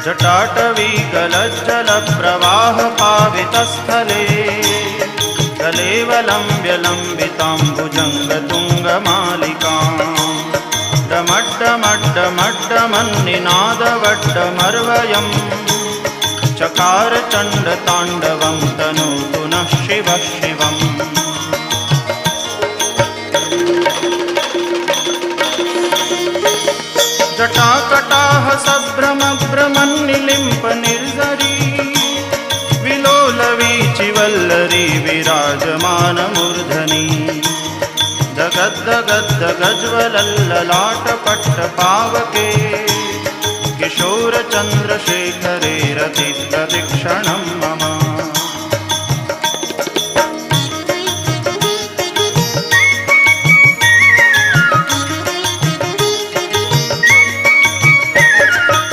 जटाटवीगलज्जलप्रवाहपावितस्थले कलेवलम्ब्य लम्बिताम्बुजङ्गतुङ्गमालिकाम् डमड्डमड्डमड्डमन्निनादवड्डमर्वयम् चकार चण्डताण्डवं तनोतु नः शिवः शिवम्। जटाकटाह सभ्रमभ्रमन्निलिम्प निर्झरी विलोलवीचिवल्लरी विराजमानमूर्धनि दगद्दगद्दगज्ज्वलल्ललाटपट्टपावके किशोरचन्द्रशेखरे रतिप्रदक्षिणम्